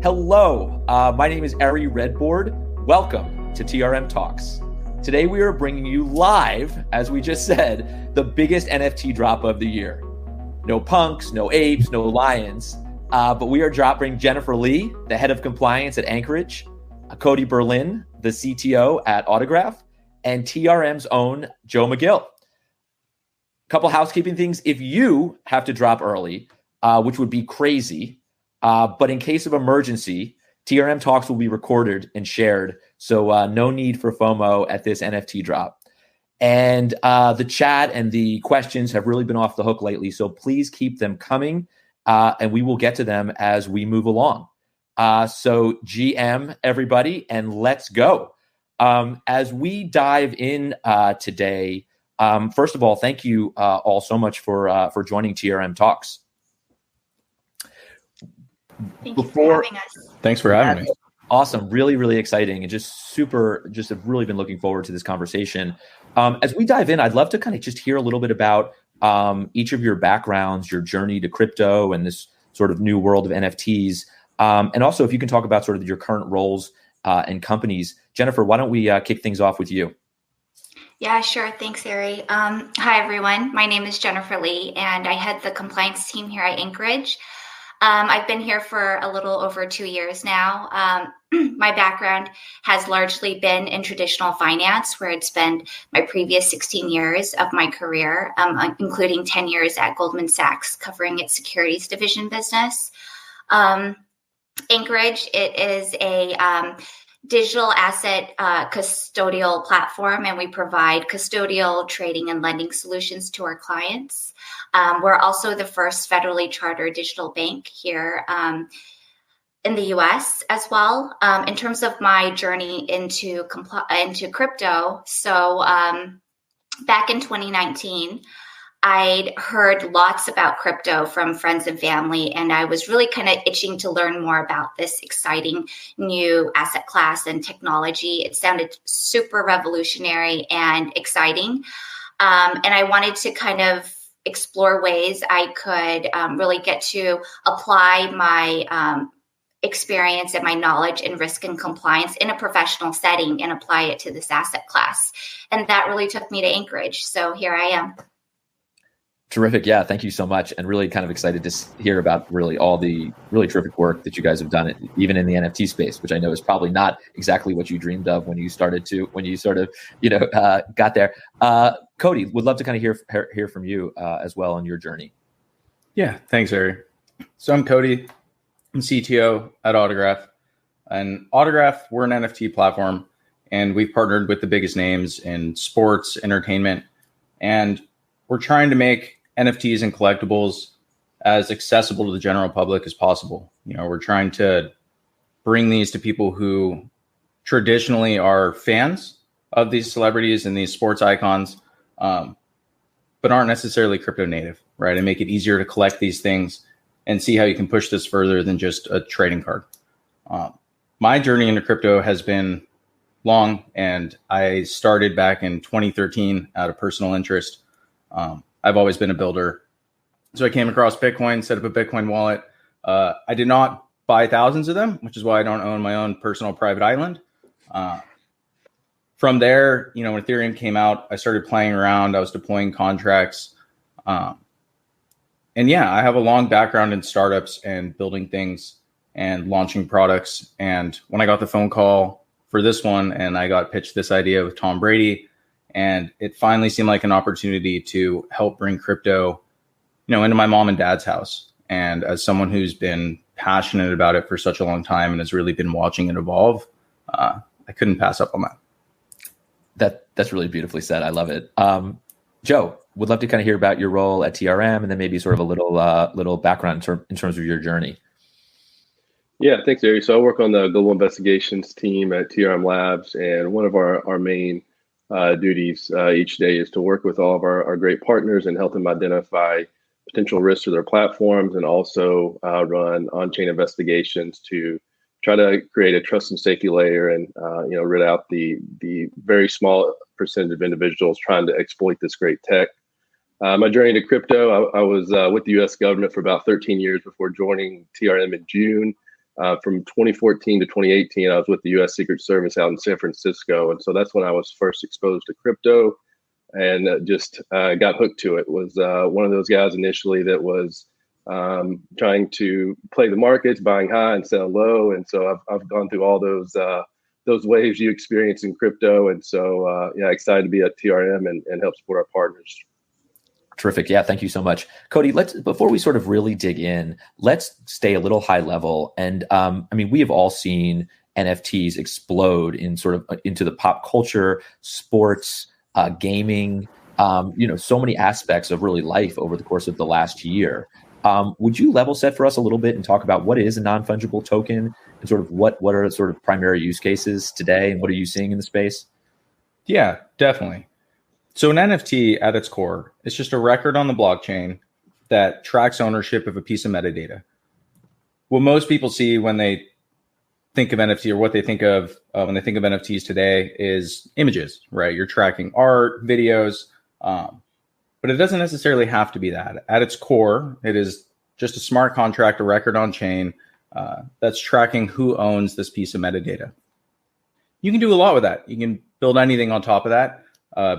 Hello, my name is Ari Redboard. Welcome to TRM Talks. Today we are bringing you live, as we just said, the biggest NFT drop of the year. No punks, no apes, no lions, but we are bringing Jennifer Lee, the head of compliance at Anchorage, Cody Berlin, the CTO at Autograph, and TRM's own Joe McGill. Couple housekeeping things. If you have to drop early, which would be crazy, but in case of emergency, TRM Talks will be recorded and shared. So no need for FOMO at this NFT drop. And the chat and the questions have really been off the hook lately. So please keep them coming and we will get to them as we move along. So GM, everybody, and let's go. As we dive in today, first of all, thank you all so much for joining TRM Talks. Thank you for having us. Thanks for having me. Awesome. Really, really exciting. And just have really been looking forward to this conversation. As we dive in, I'd love to kind of just hear a little bit about each of your backgrounds, your journey to crypto and this sort of new world of NFTs. And also if you can talk about sort of your current roles and companies. Jennifer, why don't we kick things off with you? Yeah, sure. Thanks, Ari. Hi, everyone. My name is Jennifer Lee, and I head the compliance team here at Anchorage. I've been here for a little over 2 years now. My background has largely been in traditional finance, where I'd spent my previous 16 years of my career, including 10 years at Goldman Sachs, covering its securities division business. Anchorage, it is a digital asset custodial platform, and we provide custodial trading and lending solutions to our clients. We're also the first federally chartered digital bank here in the U.S. as well. In terms of my journey into crypto, so back in 2019, I'd heard lots about crypto from friends and family, and I was really kind of itching to learn more about this exciting new asset class and technology. It sounded super revolutionary and exciting. And I wanted to kind of explore ways I could really get to apply my experience and my knowledge in risk and compliance in a professional setting and apply it to this asset class. And that really took me to Anchorage. So here I am. Terrific. Yeah, thank you so much. And really kind of excited to hear about really all the really terrific work that you guys have done, even in the NFT space, which I know is probably not exactly what you dreamed of when you got there. Cody, would love to kind of hear from you as well on your journey. Yeah, thanks, Ari. So I'm Cody. I'm CTO at Autograph. And Autograph, we're an NFT platform, and we've partnered with the biggest names in sports, entertainment, and we're trying to make NFTs and collectibles as accessible to the general public as possible. You know, we're trying to bring these to people who traditionally are fans of these celebrities and these sports icons, but aren't necessarily crypto native, right? And make it easier to collect these things and see how you can push this further than just a trading card. My journey into crypto has been long, and I started back in 2013 out of personal interest. I've always been a builder. So I came across Bitcoin, set up a Bitcoin wallet. I did not buy thousands of them, which is why I don't own my own personal private island. From there, when Ethereum came out, I started playing around. I was deploying contracts. And yeah, I have a long background in startups and building things and launching products. And when I got the phone call for this one and I got pitched this idea with Tom Brady, and it finally seemed like an opportunity to help bring crypto, into my mom and dad's house. And as someone who's been passionate about it for such a long time and has really been watching it evolve, I couldn't pass up on that. That's really beautifully said. I love it. Joe, would love to kind of hear about your role at TRM and then maybe sort of a little background in terms of your journey. Yeah, thanks, Ari. So I work on the global investigations team at TRM Labs, and one of our main duties each day is to work with all of our great partners and help them identify potential risks to their platforms, and also run on-chain investigations to try to create a trust and safety layer and rid out the very small percentage of individuals trying to exploit this great tech. My journey to crypto, I was with the U.S. government for about 13 years before joining TRM in June. from 2014 to 2018, I was with the U.S. Secret Service out in San Francisco. And so that's when I was first exposed to crypto and just got hooked to it. Was one of those guys initially that was trying to play the markets, buying high and sell low. And so I've gone through all those waves you experience in crypto. And so, excited to be at TRM and help support our partners. Terrific. Yeah, thank you so much. Cody, before we sort of really dig in, let's stay a little high level. And we have all seen NFTs explode in sort of into the pop culture, sports, gaming, so many aspects of really life over the course of the last year. Would you level set for us a little bit and talk about what is a non-fungible token and sort of what are sort of primary use cases today and what are you seeing in the space? Yeah, definitely. So an NFT at its core is just a record on the blockchain that tracks ownership of a piece of metadata. What most people see when they think of NFT, or what they think of when they think of NFTs today, is images, right? You're tracking art, videos, but it doesn't necessarily have to be that. At its core, it is just a smart contract, a record on chain that's tracking who owns this piece of metadata. You can do a lot with that. You can build anything on top of that.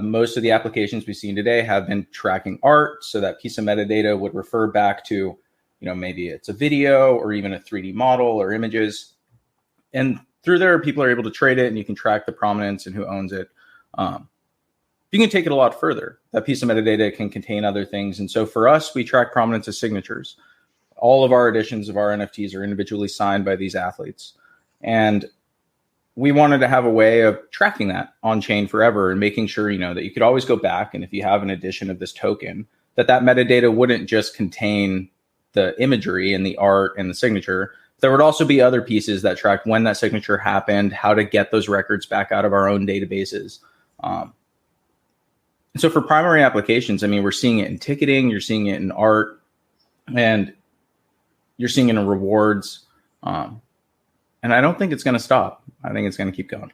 Most of the applications we've seen today have been tracking art. So that piece of metadata would refer back to, maybe it's a video or even a 3D model or images. And through there, people are able to trade it and you can track the provenance and who owns it. You can take it a lot further. That piece of metadata can contain other things. And so for us, we track provenance as signatures. All of our editions of our NFTs are individually signed by these athletes. And we wanted to have a way of tracking that on chain forever and making sure, that you could always go back. And if you have an edition of this token, that metadata wouldn't just contain the imagery and the art and the signature. There would also be other pieces that tracked when that signature happened, how to get those records back out of our own databases. And so for primary applications, we're seeing it in ticketing, you're seeing it in art, and you're seeing it in rewards. And I don't think it's going to stop. I think it's going to keep going.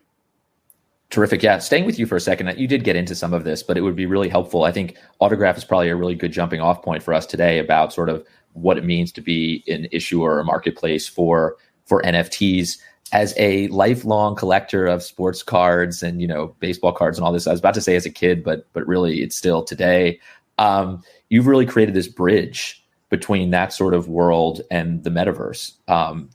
Terrific. Yeah. Staying with you for a second, you did get into some of this, but it would be really helpful. I think Autograph is probably a really good jumping off point for us today about sort of what it means to be an issuer or marketplace for NFTs. As a lifelong collector of sports cards and, baseball cards and all this, I was about to say as a kid, but really it's still today. You've really created this bridge between that sort of world and the metaverse,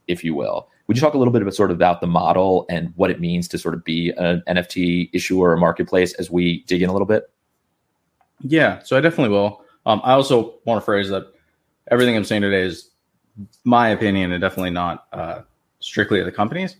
if you will. Would you talk a little bit about the model and what it means to sort of be an NFT issuer or marketplace as we dig in a little bit? Yeah, so I definitely will. I also want to phrase that everything I'm saying today is my opinion and definitely not strictly the company's.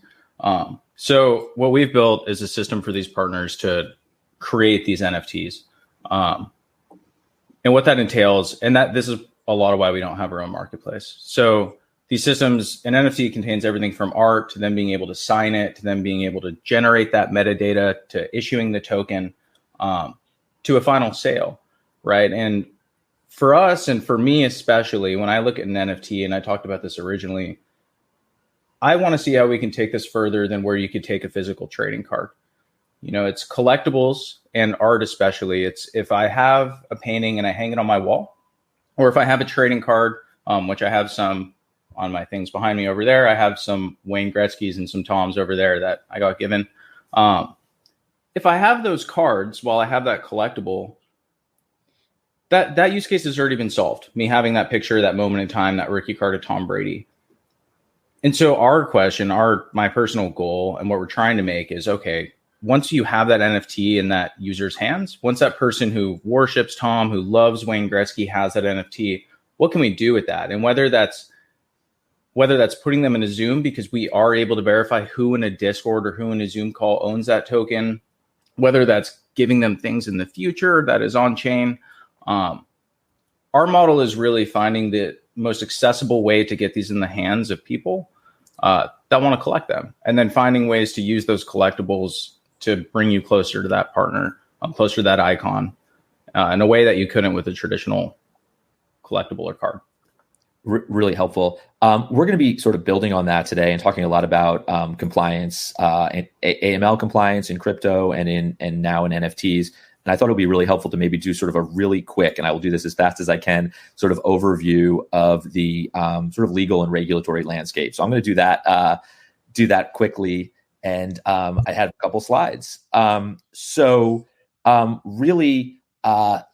So what we've built is a system for these partners to create these NFTs. And what that entails, and that this is a lot of why we don't have our own marketplace. So these systems, an NFT contains everything from art to them being able to sign it, to them being able to generate that metadata, to issuing the token, to a final sale, right? And for us, and for me especially, when I look at an NFT, and I talked about this originally, I want to see how we can take this further than where you could take a physical trading card. It's collectibles and art especially. It's if I have a painting and I hang it on my wall, or if I have a trading card, which I have some on my things behind me over there. I have some Wayne Gretzky's and some Toms over there that I got given. If I have those cards while I have that collectible, that use case has already been solved. Me having that picture, that moment in time, that rookie card of Tom Brady. And so our question, my personal goal and what we're trying to make is, okay, once you have that NFT in that user's hands, once that person who worships Tom, who loves Wayne Gretzky has that NFT, what can we do with that? And whether that's putting them in a Zoom because we are able to verify who in a Discord or who in a Zoom call owns that token, whether that's giving them things in the future that is on chain. Our model is really finding the most accessible way to get these in the hands of people that want to collect them, and then finding ways to use those collectibles to bring you closer to that partner, closer to that icon in a way that you couldn't with a traditional collectible or card. Really helpful. We're going to be sort of building on that today and talking a lot about compliance and AML compliance in crypto and now in NFTs. And I thought it would be really helpful to maybe do sort of a really quick, and I will do this as fast as I can, sort of overview of the sort of legal and regulatory landscape. So I'm going to do that quickly. And I had a couple slides. Really,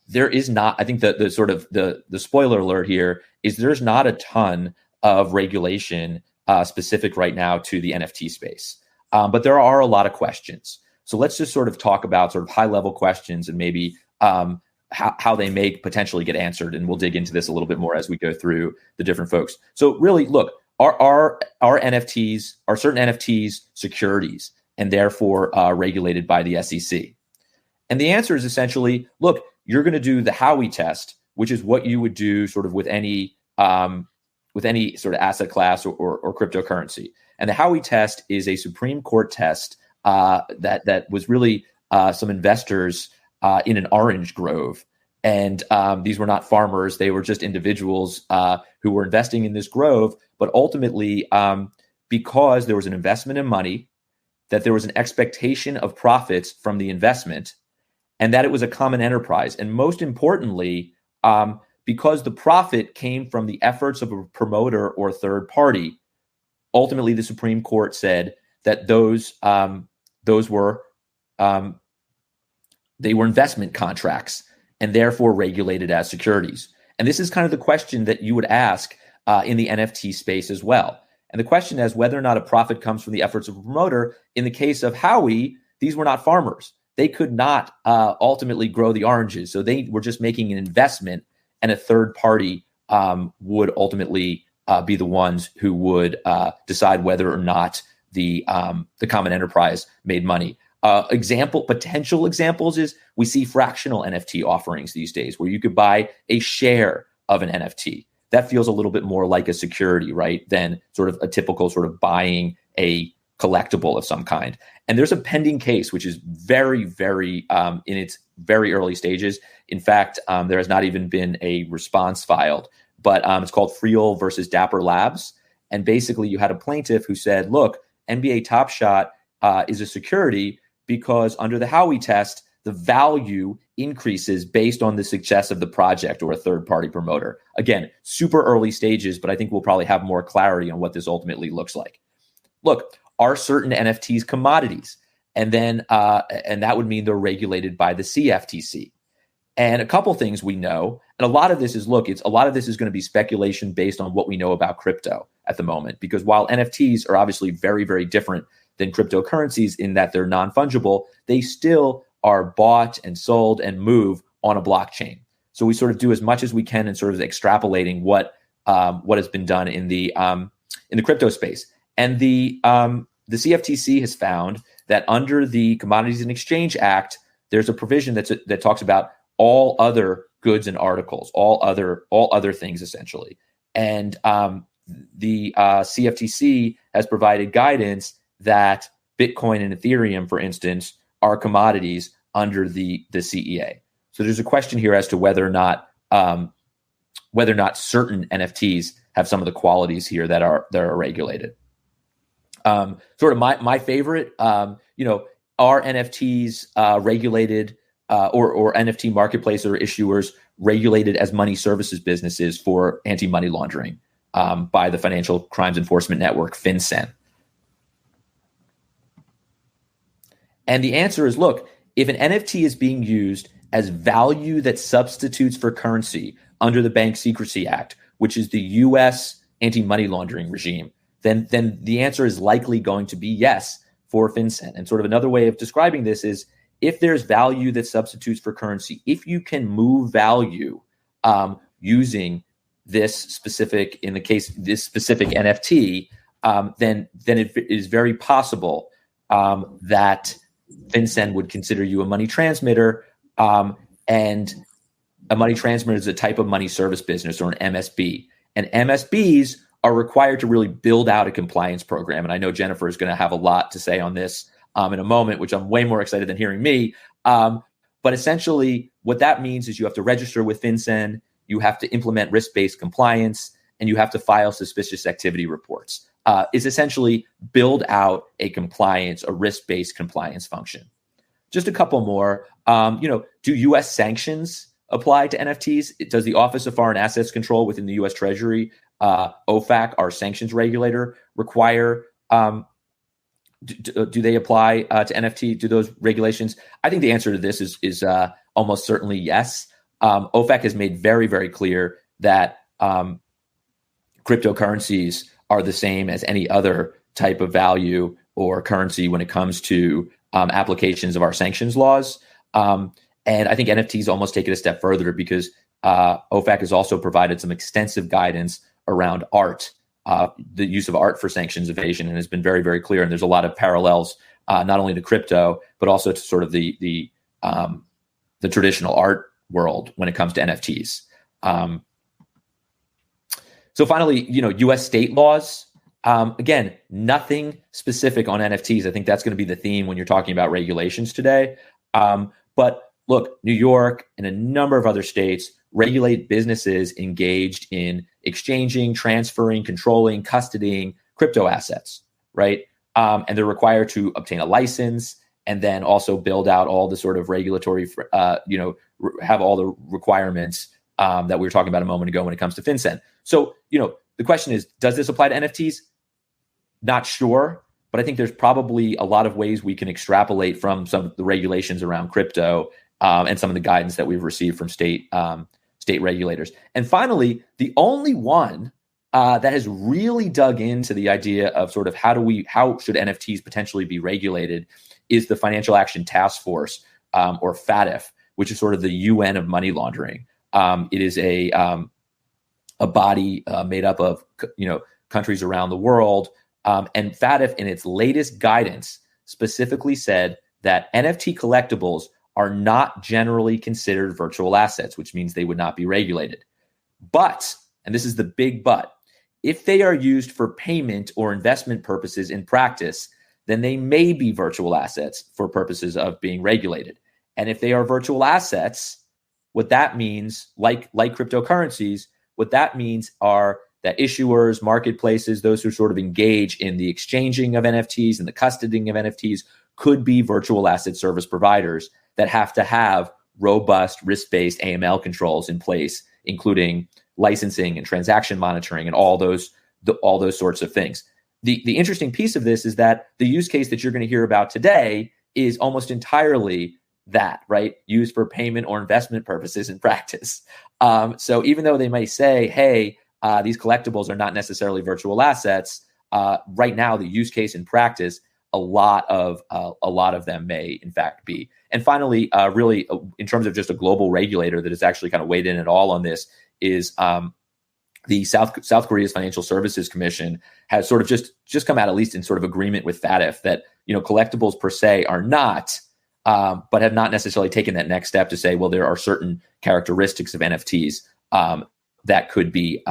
there is not, I think the sort of the spoiler alert here is there's not a ton of regulation specific right now to the NFT space. But there are a lot of questions. So let's just sort of talk about sort of high level questions and maybe how they may potentially get answered. And we'll dig into this a little bit more as we go through the different folks. So really, look, are NFTs, are certain NFTs securities and therefore regulated by the SEC? And the answer is essentially, look, you're going to do the Howey test, which is what you would do sort of with any sort of asset class or cryptocurrency. And the Howey test is a Supreme Court test that was really some investors in an orange grove. And these were not farmers. They were just individuals who were investing in this grove. But ultimately, because there was an investment in money, that there was an expectation of profits from the investment, and that it was a common enterprise. And most importantly, because the profit came from the efforts of a promoter or third party, ultimately the Supreme Court said that those were they were investment contracts and therefore regulated as securities. And this is kind of the question that you would ask in the NFT space as well. And the question is whether or not a profit comes from the efforts of a promoter. In the case of Howey, these were not farmers. They could not ultimately grow the oranges. So they were just making an investment, and a third party would ultimately be the ones who would decide whether or not the common enterprise made money. Potential examples is we see fractional NFT offerings these days where you could buy a share of an NFT. That feels a little bit more like a security, right, than sort of a typical sort of buying a collectible of some kind. And there's a pending case, which is very, very in its very early stages. In fact, there has not even been a response filed, but it's called Friel versus Dapper Labs. And basically you had a plaintiff who said, look, NBA Top Shot is a security because under the Howey test, the value increases based on the success of the project or a third-party promoter. Again, super early stages, but I think we'll probably have more clarity on what this ultimately looks like. Look, are certain NFTs commodities? And then, and that would mean they're regulated by the CFTC. And a couple things we know, and a lot of this is, look, a lot of this is going to be speculation based on what we know about crypto at the moment, because while NFTs are obviously very, very different than cryptocurrencies in that they're non-fungible, they still are bought and sold and move on a blockchain. So we sort of do as much as we can in sort of extrapolating what has been done in the crypto space. And the CFTC has found that under the Commodities and Exchange Act, there's a provision that talks about all other goods and articles, all other things essentially. And the CFTC has provided guidance that Bitcoin and Ethereum, for instance, are commodities under the CEA. So there's a question here as to whether or not certain NFTs have some of the qualities here that are regulated. Sort of my favorite, are NFTs regulated or NFT marketplace or issuers regulated as money services businesses for anti-money laundering by the Financial Crimes Enforcement Network, FinCEN? And the answer is, look, if an NFT is being used as value that substitutes for currency under the Bank Secrecy Act, which is the U.S. anti-money laundering regime, then the answer is likely going to be yes for FinCEN. And sort of another way of describing this is if there's value that substitutes for currency, if you can move value using this specific NFT, then it is very possible that FinCEN would consider you a money transmitter, and a money transmitter is a type of money service business or an MSB. And MSBs are required to really build out a compliance program. And I know Jennifer is going to have a lot to say on this in a moment, which I'm way more excited than hearing me. But essentially, what that means is you have to register with FinCEN, you have to implement risk-based compliance, and you have to file suspicious activity reports. Is essentially build out a risk-based compliance function. just a couple more. Do U.S. sanctions apply to NFTs? Does the Office of Foreign Assets Control within the U.S. Treasury, OFAC, our sanctions regulator, require? Do they apply to NFT? Do those regulations? I think the answer to this is almost certainly yes. OFAC has made very, very clear that cryptocurrencies are the same as any other type of value or currency when it comes to applications of our sanctions laws. And I think NFTs almost take it a step further because OFAC has also provided some extensive guidance around art, the use of art for sanctions evasion, and has been very, very clear. And there's a lot of parallels, not only to crypto, but also to sort of the traditional art world when it comes to NFTs. So finally, U.S. state laws. Again, nothing specific on NFTs. I think that's going to be the theme when you're talking about regulations today. But look, New York and a number of other states regulate businesses engaged in exchanging, transferring, controlling, custodying crypto assets, right? And they're required to obtain a license and then also build out all the sort of regulatory, have all the requirements that we were talking about a moment ago when it comes to FinCEN. So, the question is, does this apply to NFTs? Not sure, but I think there's probably a lot of ways we can extrapolate from some of the regulations around crypto and some of the guidance that we've received from state regulators. And finally, the only one that has really dug into the idea of sort of how should NFTs potentially be regulated is the Financial Action Task Force, or FATF, which is sort of the UN of money laundering. It is a body made up of countries around the world, and FATF in its latest guidance specifically said that NFT collectibles are not generally considered virtual assets, which means they would not be regulated. But, and this is the big but, if they are used for payment or investment purposes in practice, then they may be virtual assets for purposes of being regulated. And if they are virtual assets, what that means, like cryptocurrencies, what that means are that issuers, marketplaces, those who sort of engage in the exchanging of NFTs and the custodying of NFTs could be virtual asset service providers that have to have robust risk-based AML controls in place, including licensing and transaction monitoring and all those sorts of things. The interesting piece of this is that the use case that you're going to hear about today is almost entirely that, right? Used for payment or investment purposes in practice. So even though they may say, hey, these collectibles are not necessarily virtual assets, right now the use case in practice, a lot of them may in fact be. And finally, really, in terms of just a global regulator that has actually kind of weighed in at all on this is the South Korea's Financial Services Commission has sort of just come out, at least in sort of agreement with FATF, that collectibles per se are not, but have not necessarily taken that next step to say, well, there are certain characteristics of NFTs that could be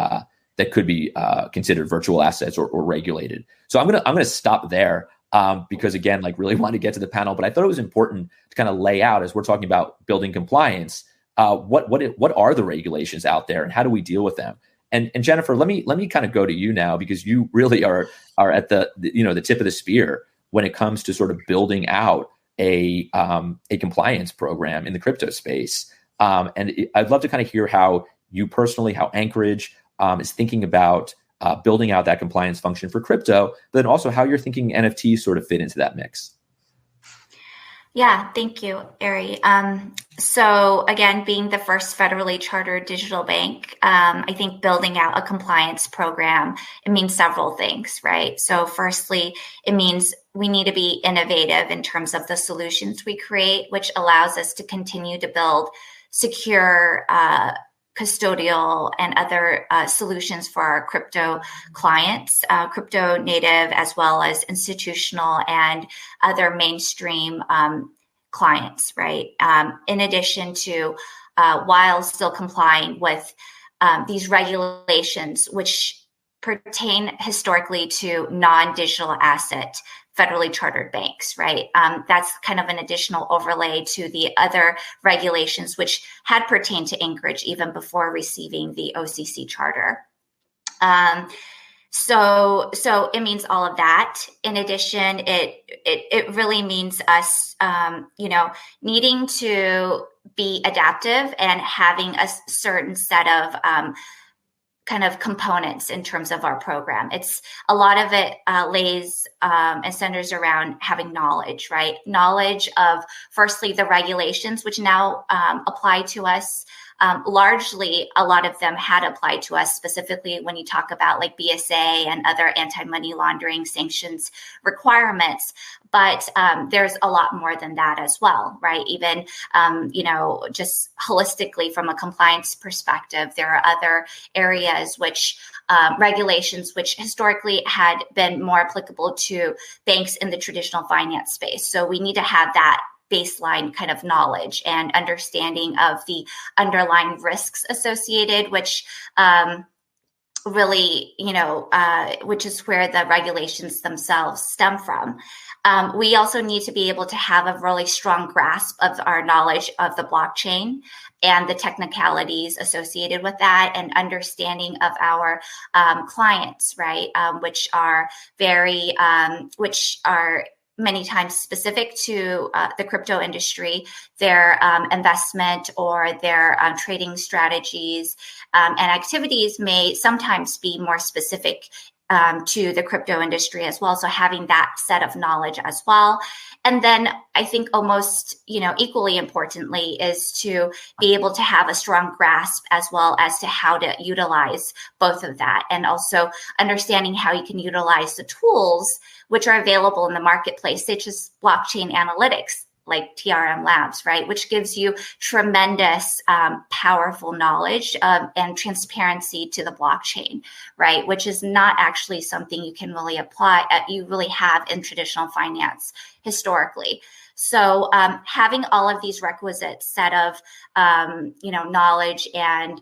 considered virtual assets or regulated. So I'm gonna stop there. Because again, really wanted to get to the panel, but I thought it was important to kind of lay out as we're talking about building compliance. What are the regulations out there, and how do we deal with them? And Jennifer, let me kind of go to you now, because you really are at the tip of the spear when it comes to sort of building out a compliance program in the crypto space. And I'd love to kind of hear how you personally, how Anchorage is thinking about building out that compliance function for crypto, but then also how you're thinking NFTs sort of fit into that mix. Yeah, thank you, Ari. So again, being the first federally chartered digital bank, I think building out a compliance program, it means several things, right? So firstly, it means we need to be innovative in terms of the solutions we create, which allows us to continue to build secure, custodial and other solutions for our crypto clients, crypto native, as well as institutional and other mainstream clients, right? In addition to, while still complying with these regulations, which pertain historically to non-digital asset federally chartered banks, right? That's kind of an additional overlay to the other regulations which had pertained to Anchorage even before receiving the OCC charter. So it means all of that. In addition, it really means us, needing to be adaptive and having a certain set of kind of components in terms of our program. It's a lot of it lays and centers around having knowledge, right? Knowledge of, firstly, the regulations, which now apply to us. Largely, a lot of them had applied to us, specifically when you talk about like BSA and other anti-money laundering sanctions requirements. But there's a lot more than that as well, right? Even, just holistically from a compliance perspective, there are other areas which regulations which historically had been more applicable to banks in the traditional finance space. So we need to have that baseline kind of knowledge and understanding of the underlying risks associated, which really, which is where the regulations themselves stem from. We also need to be able to have a really strong grasp of our knowledge of the blockchain and the technicalities associated with that, and understanding of our clients, right, which are many times specific to the crypto industry, their investment or their trading strategies and activities may sometimes be more specific to the crypto industry as well. So having that set of knowledge as well. And then I think almost, equally importantly is to be able to have a strong grasp as well as to how to utilize both of that. And also understanding how you can utilize the tools which are available in the marketplace, such as blockchain analytics, like TRM Labs, right? Which gives you tremendous, powerful knowledge and transparency to the blockchain, right? Which is not actually something you can really you really have in traditional finance historically. So having all of these requisite set of, knowledge and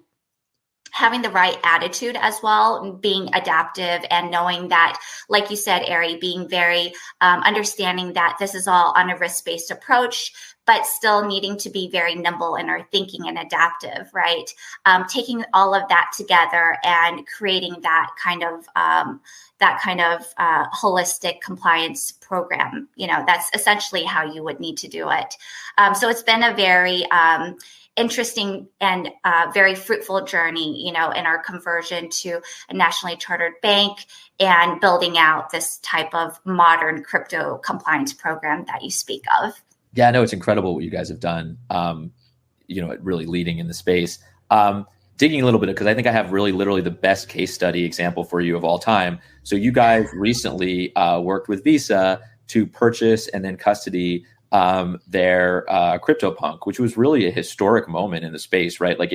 having the right attitude as well, being adaptive and knowing that, like you said, Ari, being very understanding that this is all on a risk-based approach, but still needing to be very nimble in our thinking and adaptive, right? Taking all of that together and creating that kind of holistic compliance program. That's essentially how you would need to do it. So it's been a very interesting and very fruitful journey, in our conversion to a nationally chartered bank and building out this type of modern crypto compliance program that you speak of. Yeah, no, it's incredible what you guys have done, really leading in the space. Digging a little bit, because I think I have really literally the best case study example for you of all time. So you guys recently worked with Visa to purchase and then custody their Cryptopunk, which was really a historic moment in the space, right? Like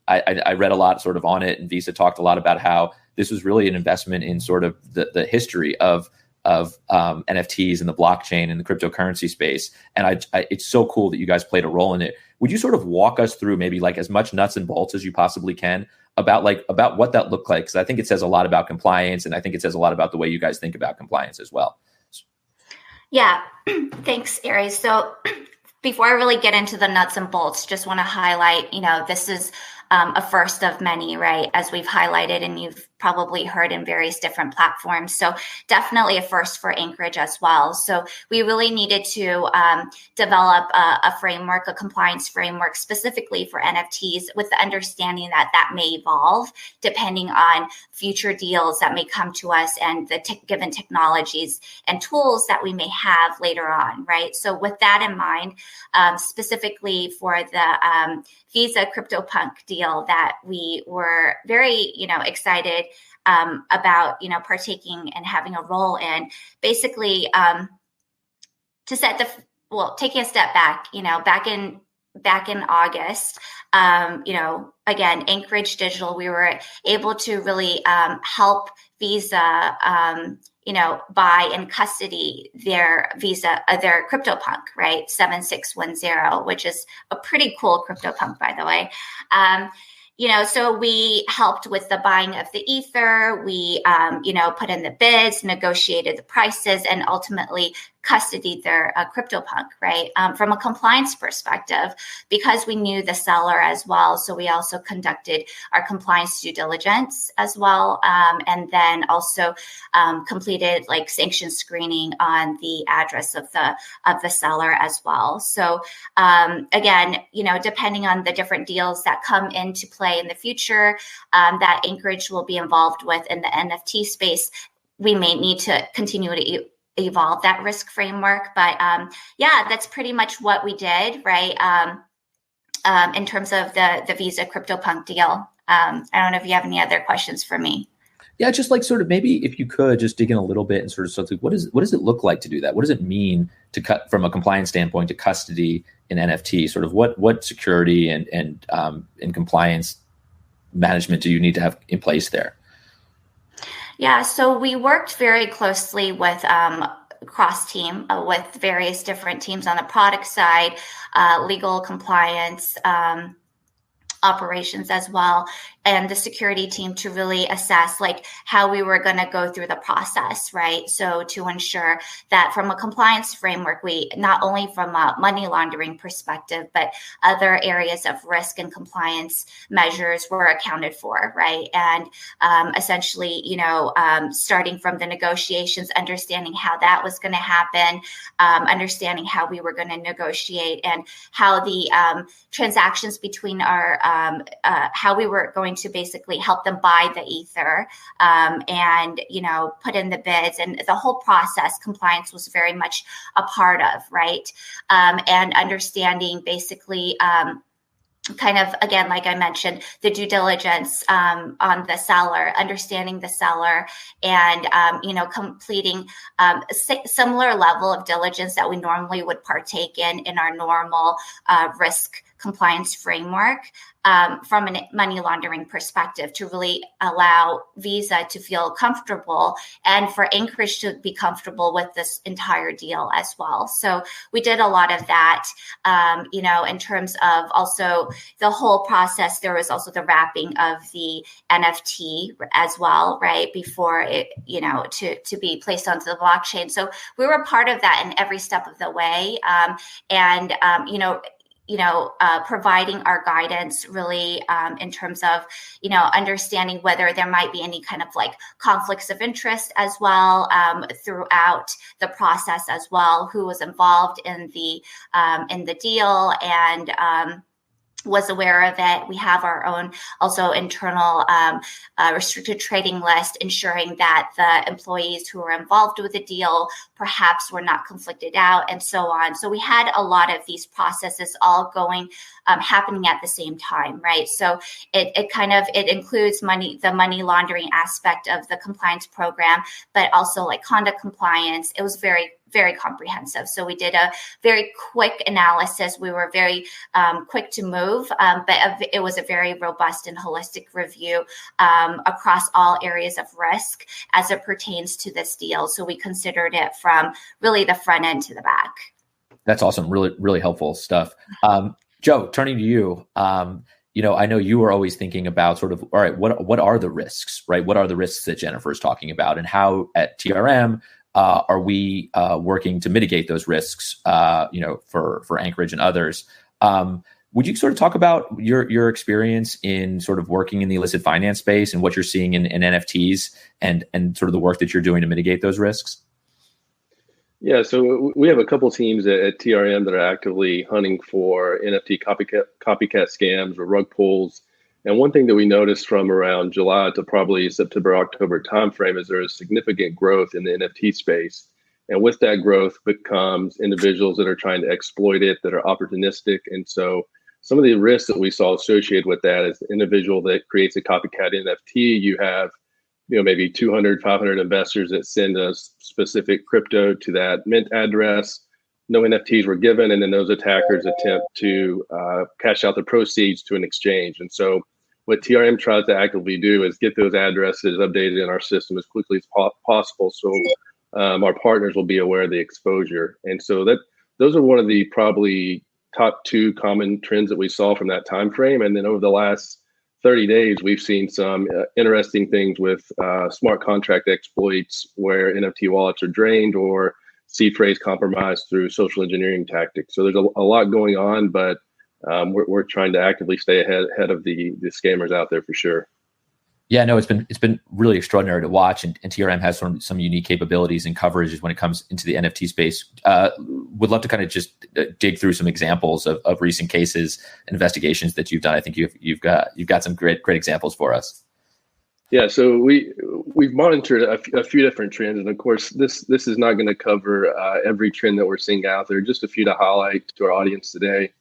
I read a lot sort of on it, and Visa talked a lot about how this was really an investment in sort of the history of NFTs and the blockchain and the cryptocurrency space. And it's so cool that you guys played a role in it. Would you sort of walk us through maybe like as much nuts and bolts as you possibly can about what that looked like? Because I think it says a lot about compliance, and I think it says a lot about the way you guys think about compliance as well. Yeah, thanks, Ari. So before I really get into the nuts and bolts, just want to highlight, this is a first of many, right? As we've highlighted and you've probably heard in various different platforms. So definitely a first for Anchorage as well. So we really needed to develop a framework, a compliance framework specifically for NFTs, with the understanding that that may evolve depending on future deals that may come to us and the given technologies and tools that we may have later on, right? So with that in mind, specifically for the Visa Cryptopunk deal that we were very, excited about, partaking and having a role in, basically to set taking a step back, back in August, again, Anchorage Digital, we were able to really help Visa, buy and custody their their Cryptopunk, right? 7610, which is a pretty cool Cryptopunk, by the way. So we helped with the buying of the Ether. We, put in the bids, negotiated the prices, and ultimately custodied their Cryptopunk, right? From a compliance perspective, because we knew the seller as well, so we also conducted our compliance due diligence as well, and then also completed like sanction screening on the address of the seller as well. So again, depending on the different deals that come into play in the future that Anchorage will be involved with in the NFT space, we may need to continue to evolve that risk framework. But yeah, that's pretty much what we did, right? In terms of the Visa Cryptopunk deal. I don't know if you have any other questions for me. Yeah, just like sort of maybe if you could just dig in a little bit and sort of like what does it look like to do that? What does it mean to cut from a compliance standpoint to custody an NFT? Sort of what security and compliance management do you need to have in place there? Yeah, so we worked very closely with cross team with various different teams on the product side, legal, compliance, operations as well, and the security team to really assess like how we were going to go through the process, right? So to ensure that from a compliance framework, we not only from a money laundering perspective, but other areas of risk and compliance measures were accounted for, right? And essentially, starting from the negotiations, understanding how that was going to happen, understanding how we were going to negotiate and how the transactions between our how we were going to basically help them buy the ether and put in the bids, and the whole process compliance was very much a part of, right? And understanding basically kind of, again, like I mentioned, the due diligence on the seller, understanding the seller, and completing similar level of diligence that we normally would partake in our normal risk compliance framework from a money laundering perspective to really allow Visa to feel comfortable and for Anchorage to be comfortable with this entire deal as well. So we did a lot of that, in terms of also the whole process. There was also the wrapping of the NFT as well, right, before it, to be placed onto the blockchain. So we were part of that in every step of the way. Providing our guidance really in terms of, understanding whether there might be any kind of like conflicts of interest as well throughout the process as well, who was involved in the deal and was aware of it. We have our own also internal restricted trading list, ensuring that the employees who were involved with the deal perhaps were not conflicted out and so on. So we had a lot of these processes all going, happening at the same time, right? So it includes the money laundering aspect of the compliance program, but also like conduct compliance. It was very, very comprehensive. So we did a very quick analysis. We were very quick to move, but it was a very robust and holistic review across all areas of risk as it pertains to this deal. So we considered it from really the front end to the back. That's awesome. Really, really helpful stuff. Joe, turning to you, I know you were always thinking about sort of, all right, what are the risks, right? What are the risks that Jennifer's talking about, and how at TRM are we working to mitigate those risks, for Anchorage and others? Would you sort of talk about your experience in sort of working in the illicit finance space and what you're seeing in NFTs and sort of the work that you're doing to mitigate those risks? Yeah, so we have a couple teams at TRM that are actively hunting for NFT copycat scams or rug pulls. And one thing that we noticed from around July to probably September, October timeframe is there is significant growth in the NFT space. And with that growth becomes individuals that are trying to exploit it, that are opportunistic. And so some of the risks that we saw associated with that is the individual that creates a copycat NFT, you have maybe 200, 500 investors that send us specific crypto to that mint address. No NFTs were given, and then those attackers attempt to cash out the proceeds to an exchange. And so what TRM tries to actively do is get those addresses updated in our system as quickly as possible, so our partners will be aware of the exposure. And so those are one of the probably top two common trends that we saw from that time frame. And then over the last 30 days, we've seen some interesting things with smart contract exploits where NFT wallets are drained or seed phrase compromise through social engineering tactics. So there's a lot going on, but we're trying to actively stay ahead of the scammers out there for sure. Yeah, no, it's been really extraordinary to watch, and TRM has some unique capabilities and coverages when it comes into the NFT space. Would love to kind of just dig through some examples of recent cases, investigations that you've done. I think you've got some great examples for us. Yeah, so we've monitored a few different trends, and of course, this is not going to cover every trend that we're seeing out there. Just a few to highlight to our audience today.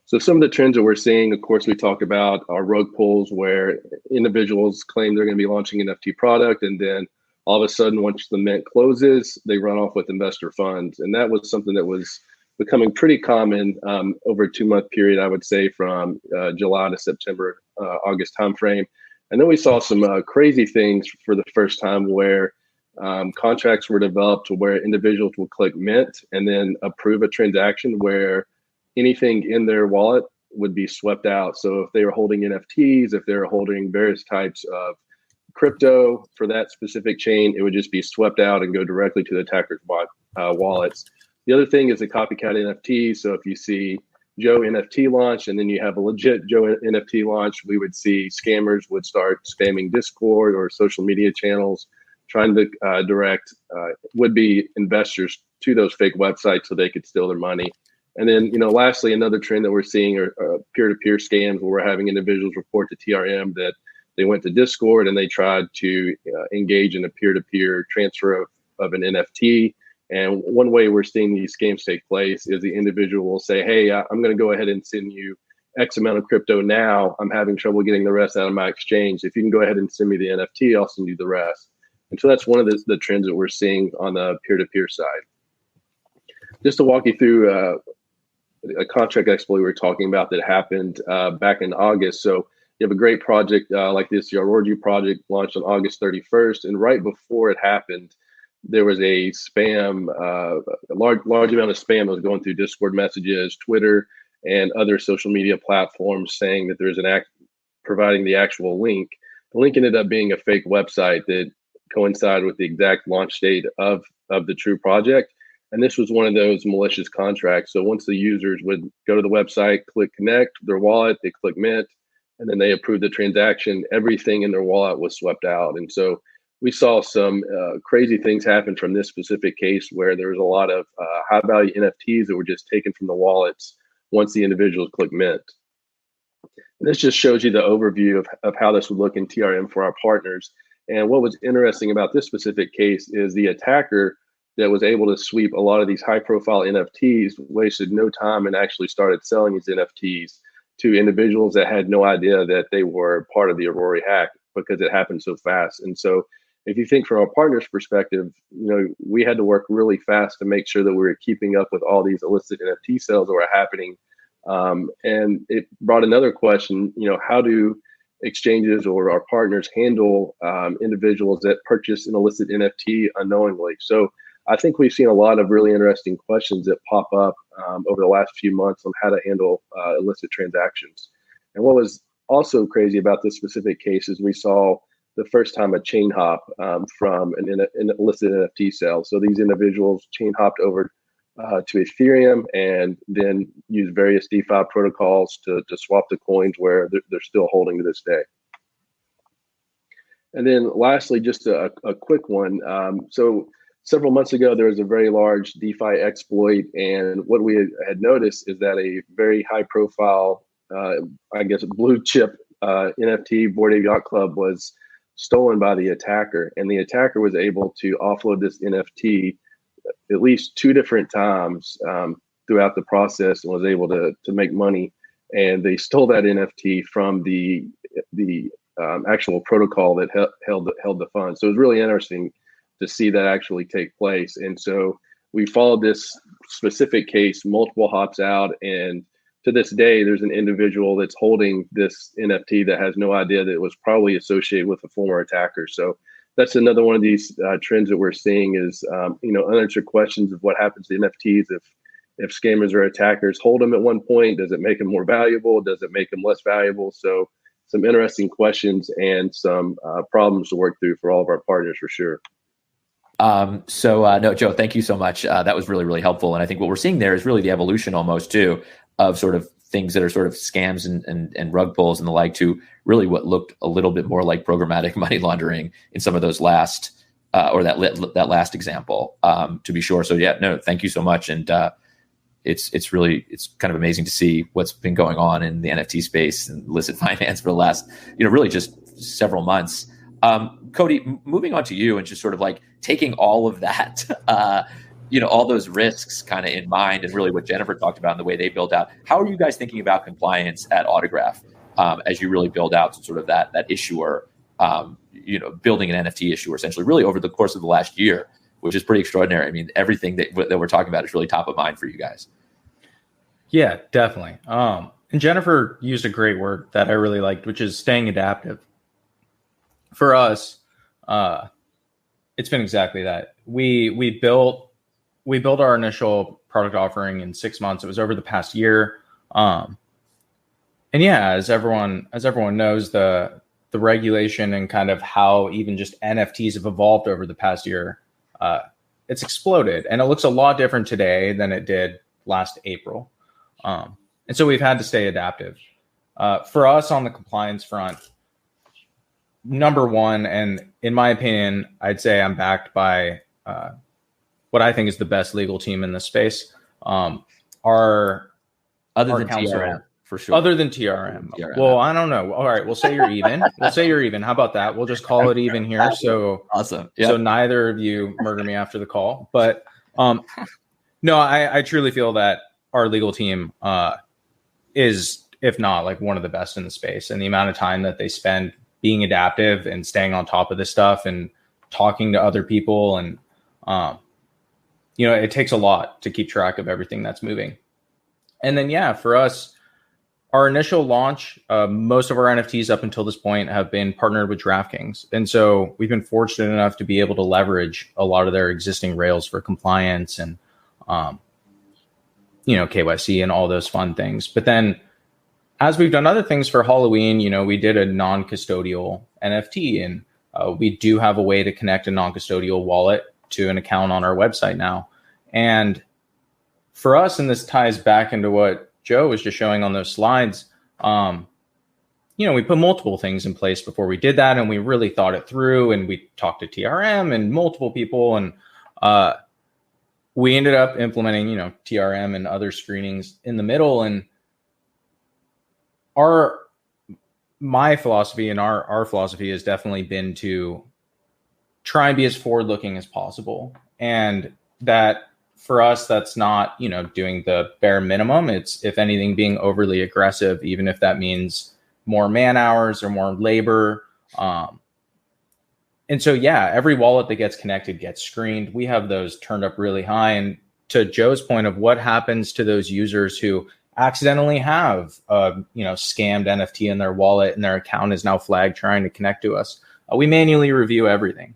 So some of the trends that we're seeing, of course, we talk about our rug pulls where individuals claim they're going to be launching an NFT product, and then all of a sudden, once the mint closes, they run off with investor funds. And that was something that was becoming pretty common over a 2-month period, I would say, from July to September, August timeframe. And then we saw some crazy things for the first time where contracts were developed to where individuals would click mint and then approve a transaction where anything in their wallet would be swept out. So if they were holding NFTs, if they were holding various types of crypto for that specific chain, it would just be swept out and go directly to the attacker's wallets. The other thing is the copycat NFT. So if you see Joe NFT launch and then you have a legit Joe NFT launch, we would see scammers would start spamming Discord or social media channels, trying to direct would-be investors to those fake websites so they could steal their money. And then, lastly, another trend that we're seeing are peer-to-peer scams where we're having individuals report to TRM that they went to Discord and they tried to engage in a peer-to-peer transfer of an NFT. And one way we're seeing these scams take place is the individual will say, hey, I'm going to go ahead and send you X amount of crypto now. I'm having trouble getting the rest out of my exchange. If you can go ahead and send me the NFT, I'll send you the rest. And so that's one of the trends that we're seeing on the peer-to-peer side. Just to walk you through a contract exploit we were talking about that happened back in August. So you have a great project like this, your Aurora project launched on August 31st. And right before it happened, there was a spam, a large amount of spam that was going through Discord messages, Twitter, and other social media platforms saying that there's providing the actual link. The link ended up being a fake website that coincided with the exact launch date of the true project. And this was one of those malicious contracts. So once the users would go to the website, click connect their wallet, they click mint, and then they approve the transaction, everything in their wallet was swept out. And so we saw some crazy things happen from this specific case where there was a lot of high value NFTs that were just taken from the wallets once the individuals click mint. And this just shows you the overview of how this would look in TRM for our partners. And what was interesting about this specific case is the attacker that was able to sweep a lot of these high profile NFTs wasted no time and actually started selling these NFTs to individuals that had no idea that they were part of the Aurora hack because it happened so fast. And so if you think from our partners' perspective, we had to work really fast to make sure that we were keeping up with all these illicit NFT sales that were happening. And it brought another question, how do exchanges or our partners handle individuals that purchase an illicit NFT unknowingly? So I think we've seen a lot of really interesting questions that pop up over the last few months on how to handle illicit transactions. And what was also crazy about this specific case is we saw the first time a chain hop from an illicit NFT sale. So these individuals chain hopped over to Ethereum and then used various DeFi protocols to swap the coins where they're still holding to this day. And then lastly, just a quick one. So several months ago, there was a very large DeFi exploit. And what we had noticed is that a very high profile, blue chip NFT Bored Ape Yacht Club was stolen by the attacker. And the attacker was able to offload this NFT at least 2 different times throughout the process and was able to make money. And they stole that NFT from the actual protocol that held the funds. So it was really interesting to see that actually take place. And so we followed this specific case, multiple hops out, and to this day, there's an individual that's holding this NFT that has no idea that it was probably associated with a former attacker. So that's another one of these trends that we're seeing is, unanswered questions of what happens to NFTs if scammers or attackers hold them at one point. Does it make them more valuable? Does it make them less valuable? So some interesting questions and some problems to work through for all of our partners for sure. No, Joe, thank you so much. That was really, really helpful. And I think what we're seeing there is really the evolution almost too of sort of things that are sort of scams and rug pulls and the like to really what looked a little bit more like programmatic money laundering in some of those last or that last example, to be sure. So yeah, no, thank you so much. And it's kind of amazing to see what's been going on in the NFT space and illicit finance for the last, really just several months. Cody, moving on to you and just sort of like taking all of that, all those risks kind of in mind and really what Jennifer talked about and the way they build out. How are you guys thinking about compliance at Autograph as you really build out sort of that issuer, building an NFT issuer essentially really over the course of the last year, which is pretty extraordinary. I mean, everything that we're talking about is really top of mind for you guys. Yeah, definitely. And Jennifer used a great word that I really liked, which is staying adaptive. For us, it's been exactly that. We built our initial product offering in 6 months. It was over the past year. And yeah, as everyone knows, the regulation and kind of how even just NFTs have evolved over the past year, it's exploded. And it looks a lot different today than it did last April. And so we've had to stay adaptive. For us on the compliance front, number one, and in my opinion, I'd say I'm backed by what I think is the best legal team in this space. Other than TRM, for sure. Other than TRM. Well, I don't know. All right, we'll say you're even. How about that? We'll just call it even here. So awesome. Yep. So neither of you murder me after the call. But no, I truly feel that our legal team is, if not like one of the best in the space, and the amount of time that they spend being adaptive and staying on top of this stuff and talking to other people. And, it takes a lot to keep track of everything that's moving. And then, yeah, for us, our initial launch, most of our NFTs up until this point have been partnered with DraftKings. And so we've been fortunate enough to be able to leverage a lot of their existing rails for compliance and, KYC and all those fun things. But then as we've done other things for Halloween, we did a non-custodial NFT, and we do have a way to connect a non-custodial wallet to an account on our website now. And for us, and this ties back into what Joe was just showing on those slides, we put multiple things in place before we did that, and we really thought it through, and we talked to TRM and multiple people, and we ended up implementing, TRM and other screenings in the middle. And my philosophy and our philosophy has definitely been to try and be as forward-looking as possible. And that for us, that's not, doing the bare minimum. It's, if anything, being overly aggressive, even if that means more man hours or more labor. And so, yeah, every wallet that gets connected gets screened. We have those turned up really high. And to Joe's point of what happens to those users who accidentally have scammed NFT in their wallet and their account is now flagged trying to connect to us, we manually review everything.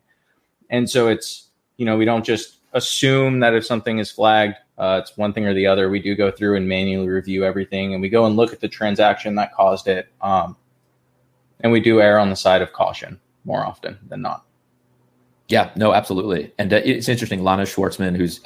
And so it's, we don't just assume that if something is flagged, it's one thing or the other. We do go through and manually review everything, and we go and look at the transaction that caused it. And we do err on the side of caution more often than not. Yeah, no, absolutely. And it's interesting. Lana Schwartzman, who's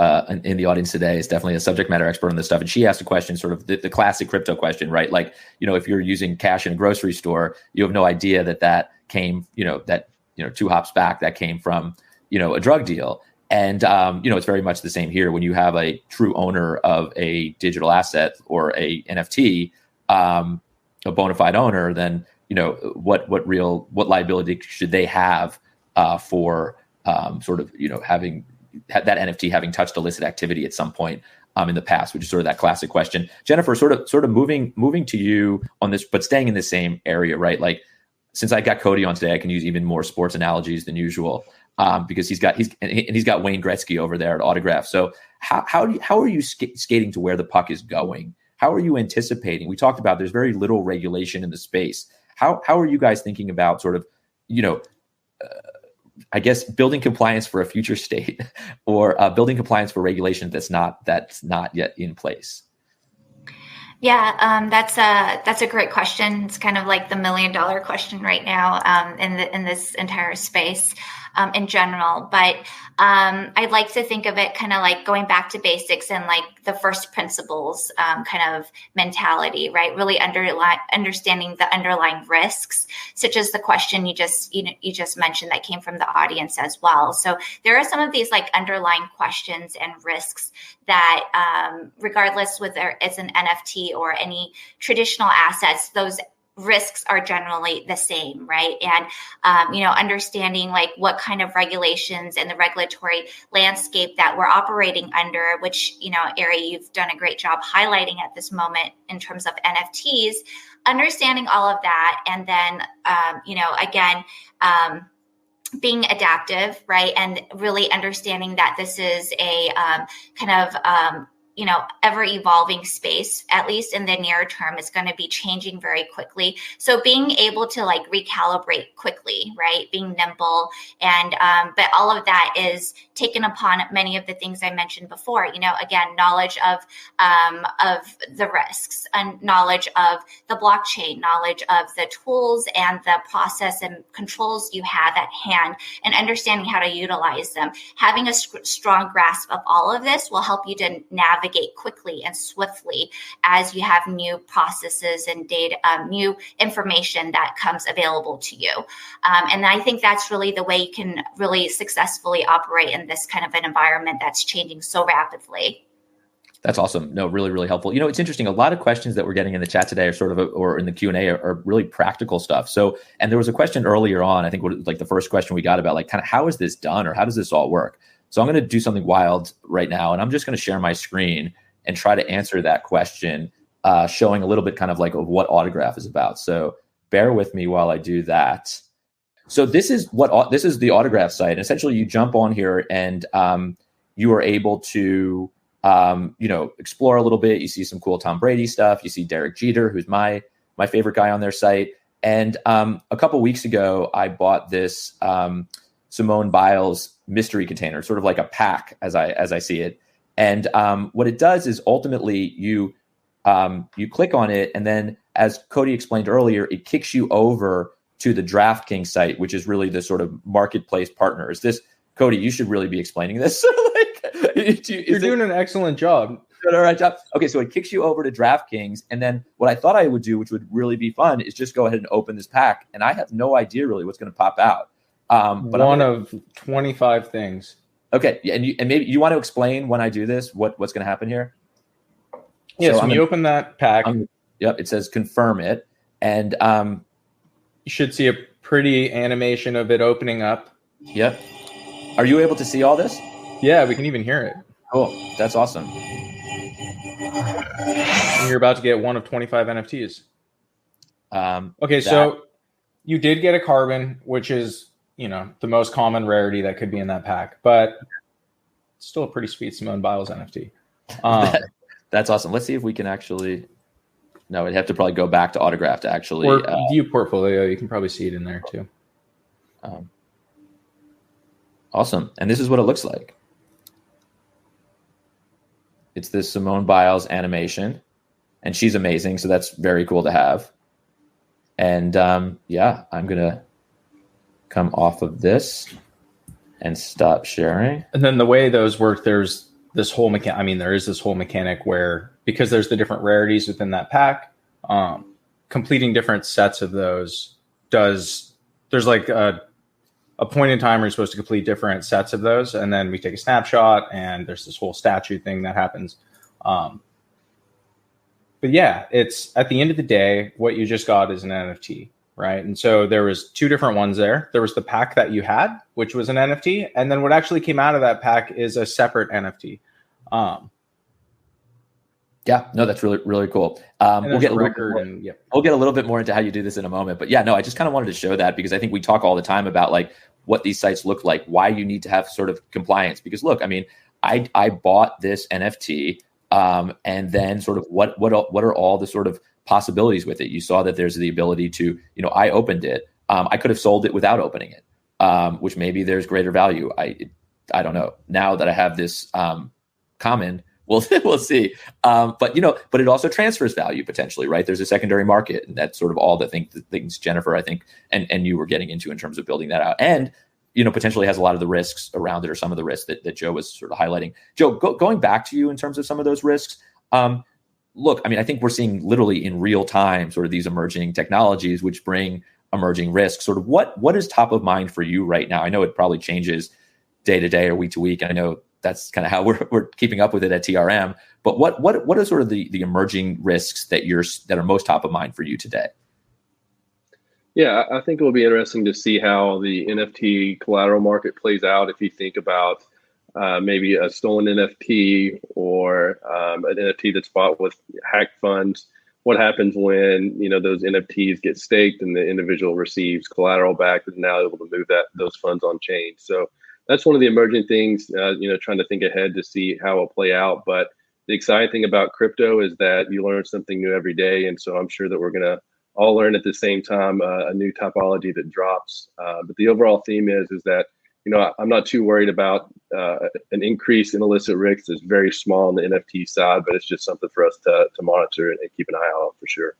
in the audience today, is definitely a subject matter expert on this stuff. And she asked a question, sort of the classic crypto question, right? Like, if you're using cash in a grocery store, you have no idea that came, two hops back, that came from, a drug deal. And, it's very much the same here when you have a true owner of a digital asset or a NFT, a bona fide owner, then, what liability should they have for having that NFT having touched illicit activity at some point in the past, which is sort of that classic question. Jennifer, sort of moving to you on this, but staying in the same area, right? Like, since I got Cody on today, I can use even more sports analogies than usual because he's got Wayne Gretzky over there at Autograph. So how are you skating to where the puck is going? How are you anticipating? We talked about there's very little regulation in the space. How are you guys thinking about sort of, I guess building compliance for a future state or building compliance for regulation that's not yet in place? Yeah, that's a great question. It's kind of like the $1 million question right now in this entire space. in general. But I'd like to think of it kind of like going back to basics and like the first principles kind of mentality, right? Really understanding the underlying risks, such as the question you just mentioned that came from the audience as well. So there are some of these like underlying questions and risks that regardless whether it's an NFT or any traditional assets, those risks are generally the same, right? And, understanding like what kind of regulations and the regulatory landscape that we're operating under, which, Ari, you've done a great job highlighting at this moment in terms of NFTs, understanding all of that. And then, being adaptive, right? And really understanding that this is a ever evolving space, at least in the near term, is going to be changing very quickly. So being able to like recalibrate quickly, right? Being nimble and, but all of that is taken upon many of the things I mentioned before, again, knowledge of the risks and knowledge of the blockchain, knowledge of the tools and the process and controls you have at hand, and understanding how to utilize them. Having a strong grasp of all of this will help you to navigate quickly and swiftly as you have new processes and data, new information that comes available to you. And I think that's really the way you can really successfully operate in this kind of an environment that's changing so rapidly. That's awesome. No, really, really helpful. It's interesting. A lot of questions that we're getting in the chat today are sort of, or in the Q&A are really practical stuff. So, and there was a question earlier on, I think like the first question we got about like kind of how is this done or how does this all work? So I'm going to do something wild right now, and I'm just going to share my screen and try to answer that question, showing a little bit kind of like of what Autograph is about. So bear with me while I do that. So this is the Autograph site. And essentially, you jump on here and you are able to explore a little bit. You see some cool Tom Brady stuff. You see Derek Jeter, who's my favorite guy on their site. And a couple weeks ago, I bought this Simone Biles mystery container, sort of like a pack as I see it. And what it does is ultimately you click on it, and then as Cody explained earlier, it kicks you over to the DraftKings site, which is really the sort of marketplace partner. Is this, Cody? You should really be explaining this. You're doing an excellent job. Doing all right job. Okay, so it kicks you over to DraftKings, and then what I thought I would do, which would really be fun, is just go ahead and open this pack, and I have no idea really what's going to pop out. But one of 25 things. Okay, yeah, and maybe you want to explain when I do this what's going to happen here. Yes, so when you open that pack, yep, it says confirm it, and you should see a pretty animation of it opening up. Yep. Are you able to see all this? Yeah, we can even hear it. Cool, that's awesome. And you're about to get one of 25 NFTs. So you did get a carbon, which is the most common rarity that could be in that pack, but it's still a pretty sweet Simone Biles NFT. That's awesome. Let's see if we can actually. No, we'd have to probably go back to Autograph to actually or view portfolio. You can probably see it in there too. Awesome, and this is what it looks like. It's this Simone Biles animation, and she's amazing. So that's very cool to have. And I'm gonna come off of this and stop sharing. And then the way those work, there's this whole there is this whole mechanic where, because there's the different rarities within that pack, completing different sets of those there's like a point in time where you're supposed to complete different sets of those. And then we take a snapshot and there's this whole statue thing that happens. But yeah, it's at the end of the day, what you just got is an NFT. Right. And so there was two different ones there. There was the pack that you had, which was an NFT. And then what actually came out of that pack is a separate NFT. Yeah, no, that's really, really cool. We'll get a little bit more into how you do this in a moment. But yeah, no, I just kind of wanted to show that because I think we talk all the time about like what these sites look like, why you need to have sort of compliance. Because look, I mean, I bought this NFT and then sort of what are all the sort of possibilities with it. You saw that there's the ability to, I opened it. I could have sold it without opening it, which maybe there's greater value. I don't know. Now that I have this common, we'll see. But it also transfers value potentially, right? There's a secondary market, and that's sort of all the things Jennifer, I think, and you were getting into in terms of building that out. And potentially has a lot of the risks around it, or some of the risks that Joe was sort of highlighting. Joe, going back to you in terms of some of those risks. Look, I mean, I think we're seeing literally in real time sort of these emerging technologies which bring emerging risks. Sort of what is top of mind for you right now? I know it probably changes day to day or week to week. I know that's kind of how we're keeping up with it at TRM. But what are sort of the emerging risks that are most top of mind for you today? Yeah, I think it will be interesting to see how the NFT collateral market plays out. If you think about maybe a stolen NFT or an NFT that's bought with hacked funds, what happens when those NFTs get staked and the individual receives collateral back and now able to move those funds on chain. So that's one of the emerging things. Trying to think ahead to see how it'll play out. But the exciting thing about crypto is that you learn something new every day, and so I'm sure that we're gonna all learn at the same time a new topology that drops. But the overall theme is that I'm not too worried about an increase in illicit risks. It's very small on the NFT side, but it's just something for us to monitor and keep an eye out for sure.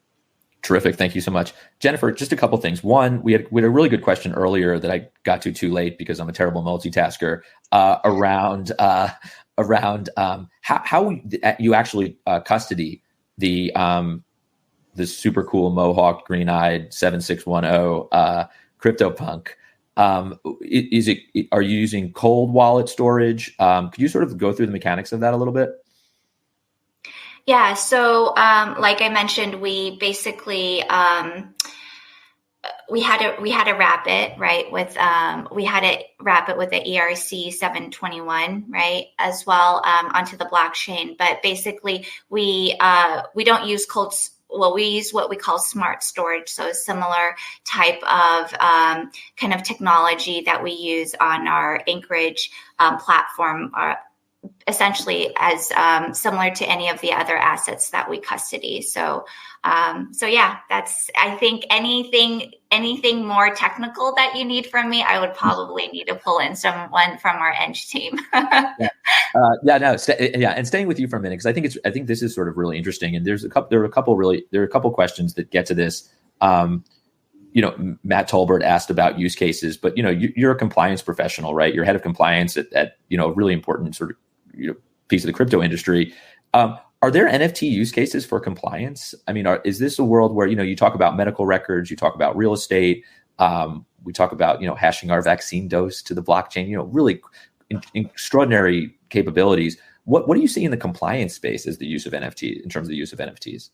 Terrific. Thank you so much. Jennifer, just a couple things. One, we had a really good question earlier that I got to too late because I'm a terrible multitasker around how you actually custody the super cool Mohawk green-eyed 7610 Cryptopunk. Are you using cold wallet storage? Could you sort of go through the mechanics of that a little bit? Yeah. So, like I mentioned, we basically we had to wrap it right with the ERC 721 right as well onto the blockchain. But basically, we don't use we use what we call smart storage. So a similar type of kind of technology that we use on our Anchorage platform, essentially as similar to any of the other assets that we custody. So yeah, that's, I think anything more technical that you need from me, I would probably need to pull in someone from our Eng team. And staying with you for a minute, because I think this is sort of really interesting. And there are a couple questions that get to this. Matt Tolbert asked about use cases, but you're a compliance professional, right? You're head of compliance at a really important sort of piece of the crypto industry. Are there NFT use cases for compliance? I mean, is this a world where you talk about medical records, you talk about real estate, we talk about hashing our vaccine dose to the blockchain, really extraordinary capabilities. What do you see in the compliance space as the use of NFT in terms of the use of NFTs?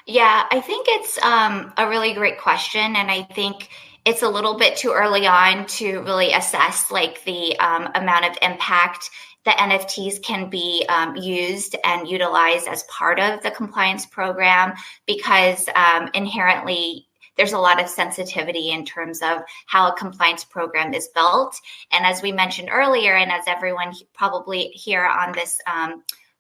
Yeah, I think it's a really great question, and I think it's a little bit too early on to really assess like the amount of impact that NFTs can be used and utilized as part of the compliance program, because inherently there's a lot of sensitivity in terms of how a compliance program is built. And as we mentioned earlier, and as everyone probably here on this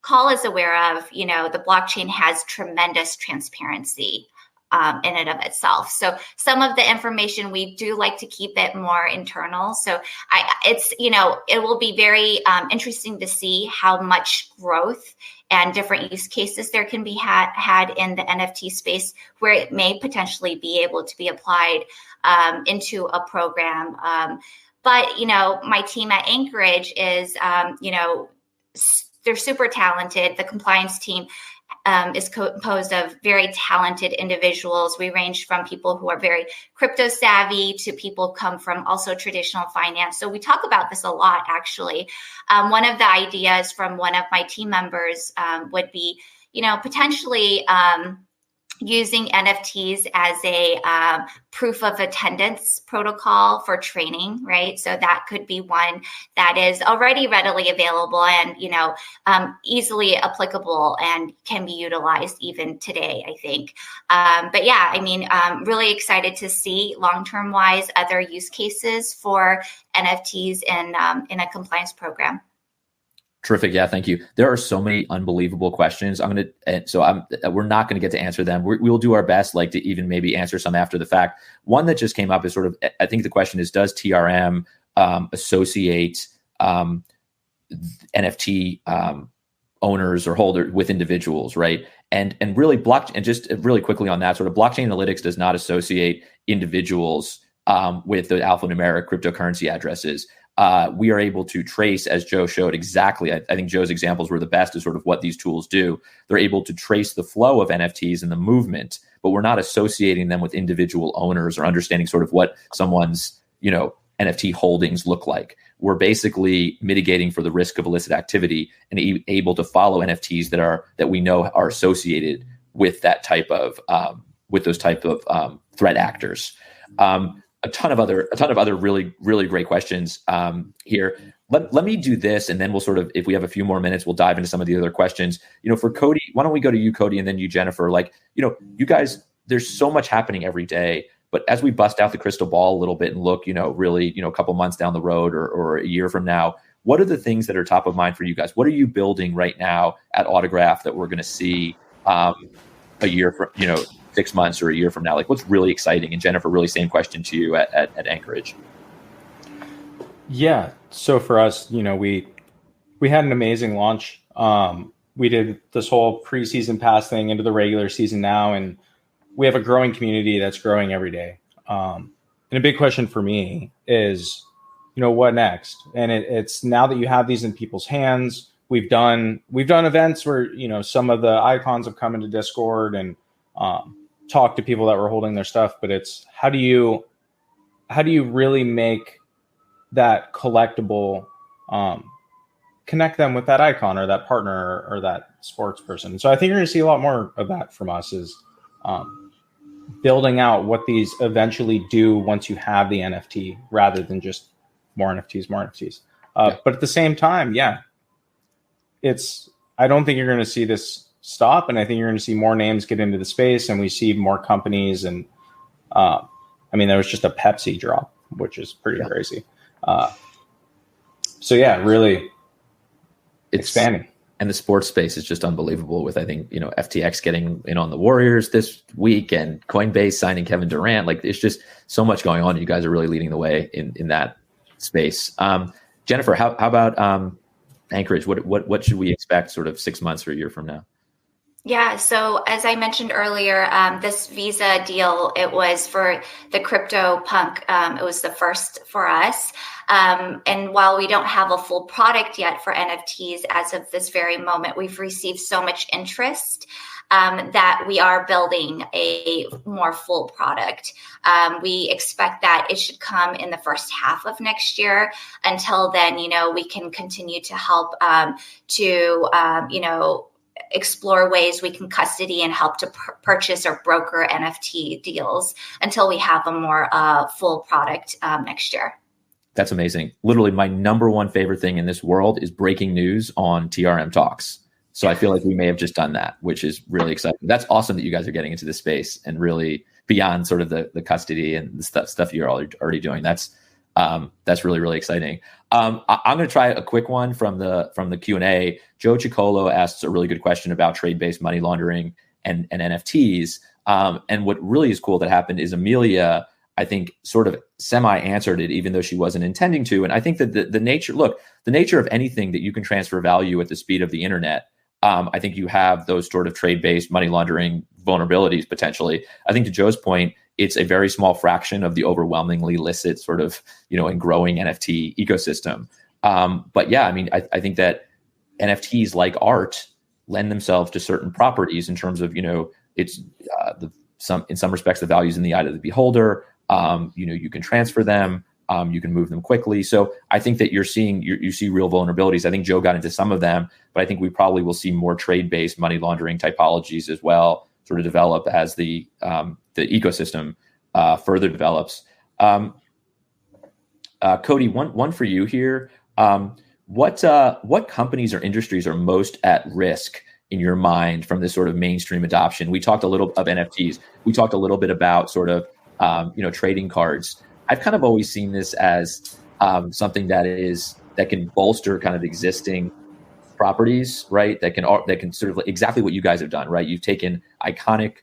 call is aware of, the blockchain has tremendous transparency in and of itself. So some of the information, we do like to keep it more internal. So it will be very interesting to see how much growth and different use cases there can be had in the NFT space, where it may potentially be able to be applied into a program. But my team at Anchorage is, they're super talented. The compliance team is composed of very talented individuals. We range from people who are very crypto savvy to people who come from also traditional finance. So we talk about this a lot, actually. One of the ideas from one of my team members would be, potentially using NFTs as a proof of attendance protocol for training, right? So that could be one that is already readily available and, easily applicable and can be utilized even today, I think. But yeah, really excited to see long-term wise other use cases for NFTs in a compliance program. Terrific. Yeah, thank you. There are so many unbelievable questions. We're not going to get to answer them. We'll do our best, like to even maybe answer some after the fact. One that just came up is sort of, I think the question is, does TRM associate NFT owners or holders with individuals, right? And really blockchain, and just really quickly on that, sort of blockchain analytics does not associate individuals with the alphanumeric cryptocurrency addresses, we are able to trace, as Joe showed exactly. I think Joe's examples were the best of sort of what these tools do. They're able to trace the flow of NFTs and the movement, but we're not associating them with individual owners or understanding sort of what someone's, NFT holdings look like. We're basically mitigating for the risk of illicit activity and able to follow NFTs that we know are associated with that type of threat actors. A ton of other really, really great questions here. Let me do this, and then we'll sort of, if we have a few more minutes, we'll dive into some of the other questions. For Cody, why don't we go to you, Cody, and then you, Jennifer? You guys, there's so much happening every day. But as we bust out the crystal ball a little bit and look, really, a couple months down the road or a year from now, what are the things that are top of mind for you guys? What are you building right now at Autograph that we're going to see a year from, 6 months or a year from now? What's really exciting? And Jennifer, really same question to you at Anchorage. Yeah. So for us, we had an amazing launch. We did this whole preseason pass thing into the regular season now, and we have a growing community that's growing every day. And a big question for me is, what next? And it's now that you have these in people's hands, we've done events where, some of the icons have come into Discord and talked to people that were holding their stuff, but it's how do you really make that collectible, connect them with that icon or that partner or that sports person. So I think you're going to see a lot more of that from us is, building out what these eventually do once you have the NFT rather than just more NFTs. But at the same time, I don't think you're going to see this stop. And I think you're going to see more names get into the space and we see more companies. And there was just a Pepsi drop, which is pretty crazy. Really expanding. And the sports space is just unbelievable with, I think, FTX getting in on the Warriors this week and Coinbase signing Kevin Durant. It's just so much going on. You guys are really leading the way in that space. Jennifer, how about Anchorage? What should we expect sort of 6 months or a year from now? Yeah. So as I mentioned earlier, this Visa deal, it was for the Cryptopunk. It was the first for us. And while we don't have a full product yet for NFTs as of this very moment, we've received so much interest that we are building a more full product. We expect that it should come in the first half of next year. Until then, we can continue to help explore ways we can custody and help to purchase or broker NFT deals until we have a more full product next year. That's amazing. Literally, my number one favorite thing in this world is breaking news on TRM Talks. So I feel like we may have just done that, which is really exciting. That's awesome that you guys are getting into this space and really beyond sort of the custody and the stuff you're already doing. That's really, really exciting. I'm going to try a quick one from the Q&A. Joe Chicolo asks a really good question about trade-based money laundering and NFTs. And what really is cool that happened is Amelia, I think, sort of semi-answered it, even though she wasn't intending to. And I think that the nature of anything that you can transfer value at the speed of the internet, I think you have those sort of trade-based money laundering vulnerabilities potentially. I think to Joe's point, it's a very small fraction of the overwhelmingly licit sort of, and growing NFT ecosystem. But yeah, I think that NFTs like art lend themselves to certain properties in terms of, it's in some respects, the value's in the eye of the beholder. You can transfer them, you can move them quickly. So I think that you see real vulnerabilities. I think Joe got into some of them, but I think we probably will see more trade-based money laundering typologies as well sort of develop as the ecosystem further develops. Cody, one for you here. What companies or industries are most at risk in your mind from this sort of mainstream adoption? We talked a little of NFTs. We talked a little bit about sort of trading cards. I've kind of always seen this as something that can bolster kind of existing properties, right? That can sort of exactly what you guys have done, right? You've taken iconic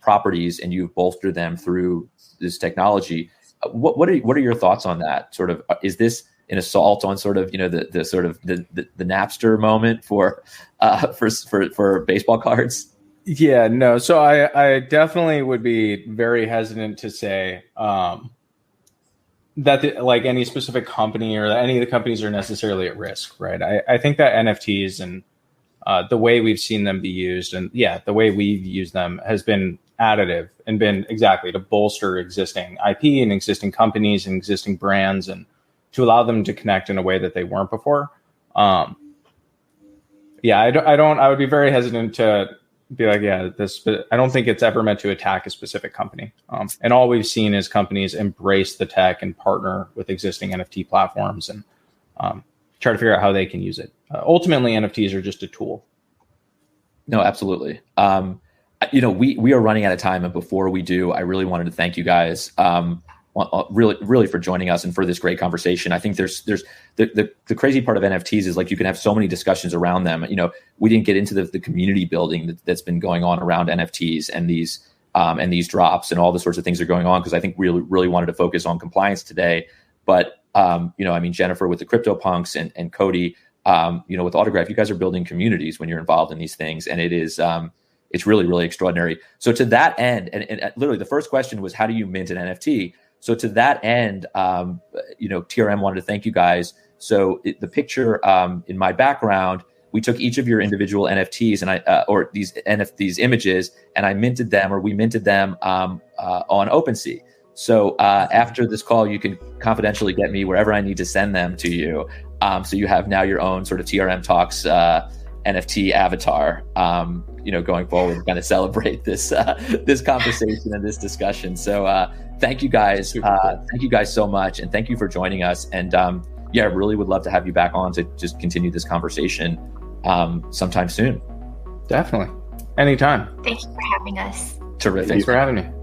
properties and you've bolstered them through this technology. What are your thoughts on that? Sort of, is this an assault on sort of the sort of the Napster moment for baseball cards? Yeah, no. So I definitely would be very hesitant to say that like any specific company or any of the companies are necessarily at risk, right? I think that NFTs and the way we've seen them be used, and the way we've used them has been additive and been exactly to bolster existing IP and existing companies and existing brands, and to allow them to connect in a way that they weren't before. I would be very hesitant to be like, I don't think it's ever meant to attack a specific company. And all we've seen is companies embrace the tech and partner with existing NFT platforms and try to figure out how they can use it. Ultimately, NFTs are just a tool. No, absolutely. We are running out of time, and before we do, I really wanted to thank you guys really for joining us and for this great conversation. I think there's the crazy part of NFTs is like you can have so many discussions around them. We didn't get into the community building that's been going on around NFTs and these drops and all the sorts of things that are going on, because I think we really wanted to focus on compliance today. But Jennifer with the Cryptopunks and Cody, with Autograph, you guys are building communities when you're involved in these things, and it is it's really, really extraordinary. So to that end, and literally the first question was, how do you mint an NFT? So to that end, TRM wanted to thank you guys. So the picture in my background, we took each of your individual NFTs and these images, and we minted them on OpenSea. So after this call, you can confidentially get me wherever I need to send them to you. So you have now your own sort of TRM Talks NFT avatar, going forward to kind of celebrate this conversation and this discussion. So thank you guys. Thank you guys so much. And thank you for joining us. And I really would love to have you back on to just continue this conversation sometime soon. Definitely. Anytime. Thank you for having us. Terrific. Thanks for having me.